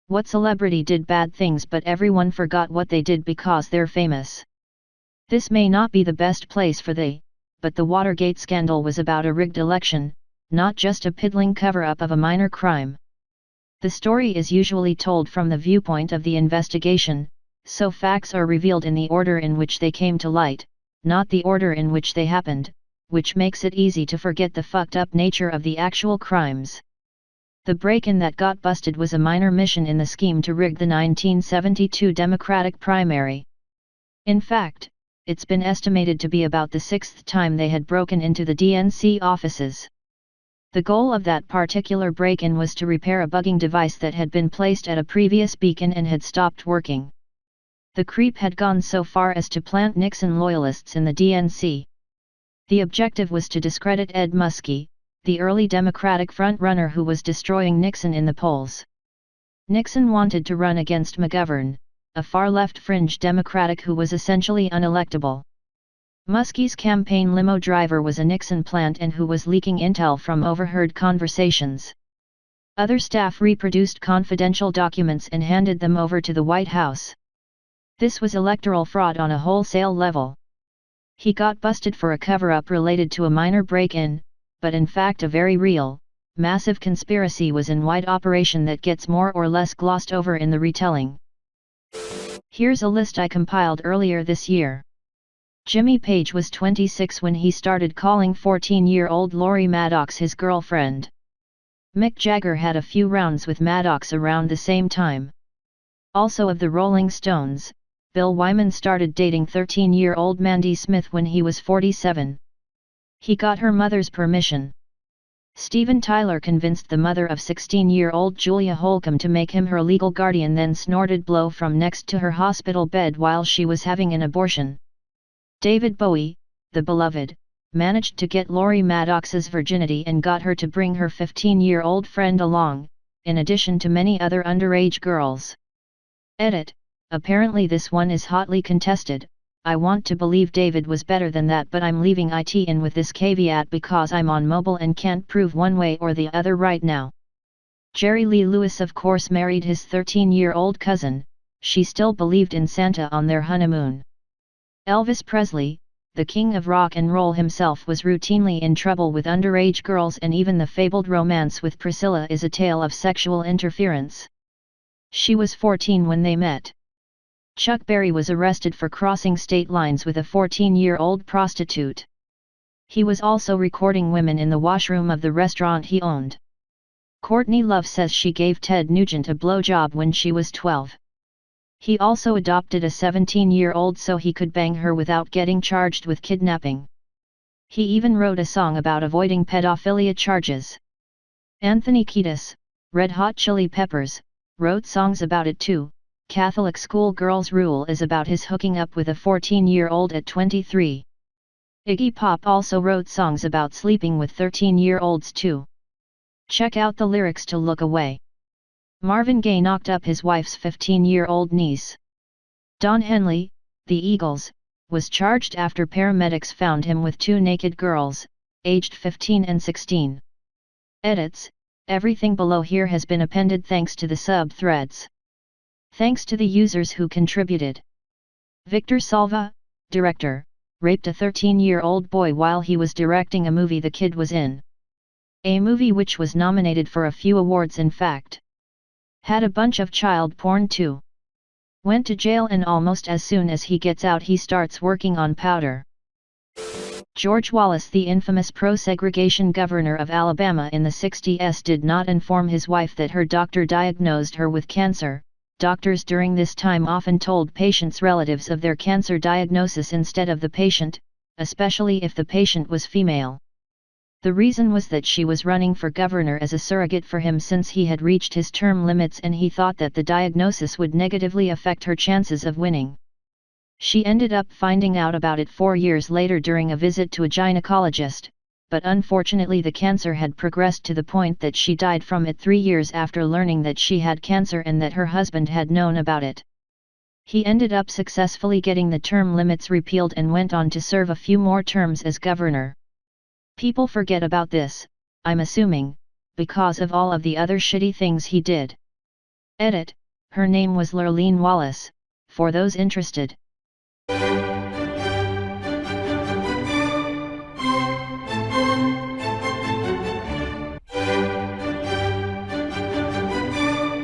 What celebrity did bad things but everyone forgot what they did because they're famous? This may not be the best place for but the Watergate scandal was about a rigged election, not just a piddling cover-up of a minor crime. The story is usually told from the viewpoint of the investigation, so facts are revealed in the order in which they came to light, not the order in which they happened, which makes it easy to forget the fucked-up nature of the actual crimes. The break-in that got busted was a minor mission in the scheme to rig the 1972 Democratic primary. In fact, it's been estimated to be about the sixth time they had broken into the DNC offices. The goal of that particular break-in was to repair a bugging device that had been placed at a previous beacon and had stopped working. The creep had gone so far as to plant Nixon loyalists in the DNC. The objective was to discredit Ed Muskie, the early Democratic front-runner who was destroying Nixon in the polls. Nixon wanted to run against McGovern, a far-left fringe Democratic who was essentially unelectable. Muskie's campaign limo driver was a Nixon plant and who was leaking intel from overheard conversations. Other staff reproduced confidential documents and handed them over to the White House. This was electoral fraud on a wholesale level. He got busted for a cover-up related to a minor break-in, but in fact a very real, massive conspiracy was in wide operation that gets more or less glossed over in the retelling. Here's a list I compiled earlier this year. Jimmy Page was 26 when he started calling 14-year-old Lori Maddox his girlfriend. Mick Jagger had a few rounds with Maddox around the same time. Also of the Rolling Stones, Bill Wyman started dating 13-year-old Mandy Smith when he was 47. He got her mother's permission. Steven Tyler convinced the mother of 16-year-old Julia Holcomb to make him her legal guardian, then snorted blow from next to her hospital bed while she was having an abortion. David Bowie, the beloved, managed to get Lori Maddox's virginity and got her to bring her 15-year-old friend along, in addition to many other underage girls. Edit: apparently this one is hotly contested. I want to believe David was better than that, but I'm leaving it in with this caveat because I'm on mobile and can't prove one way or the other right now. Jerry Lee Lewis of course married his 13-year-old cousin. She still believed in Santa on their honeymoon. Elvis Presley, the king of rock and roll himself, was routinely in trouble with underage girls, and even the fabled romance with Priscilla is a tale of sexual interference. She was 14 when they met. Chuck Berry was arrested for crossing state lines with a 14-year-old prostitute. He was also recording women in the washroom of the restaurant he owned. Courtney Love says she gave Ted Nugent a blowjob when she was 12. He also adopted a 17-year-old so he could bang her without getting charged with kidnapping. He even wrote a song about avoiding pedophilia charges. Anthony Kiedis, Red Hot Chili Peppers, wrote songs about it too. Catholic School Girls Rule is about his hooking up with a 14-year-old at 23. Iggy Pop also wrote songs about sleeping with 13-year-olds too. Check out the lyrics to Look Away. Marvin Gaye knocked up his wife's 15-year-old niece. Don Henley, the Eagles, was charged after paramedics found him with two naked girls, aged 15 and 16. Edits: everything below here has been appended thanks to the sub-threads. Thanks to the users who contributed. Victor Salva, director, raped a 13-year-old boy while he was directing a movie the kid was in. A movie which was nominated for a few awards in fact. Had a bunch of child porn too. Went to jail and almost as soon as he gets out he starts working on powder. George Wallace, the infamous pro-segregation governor of Alabama in the 60s, did not inform his wife that her doctor diagnosed her with cancer. Doctors during this time often told patients' relatives of their cancer diagnosis instead of the patient, especially if the patient was female. The reason was that she was running for governor as a surrogate for him since he had reached his term limits, and he thought that the diagnosis would negatively affect her chances of winning. She ended up finding out about it 4 years later during a visit to a gynecologist, but unfortunately the cancer had progressed to the point that she died from it 3 years after learning that she had cancer and that her husband had known about it. He ended up successfully getting the term limits repealed and went on to serve a few more terms as governor. People forget about this, I'm assuming, because of all of the other shitty things he did. Edit, her name was Lerlene Wallace, for those interested.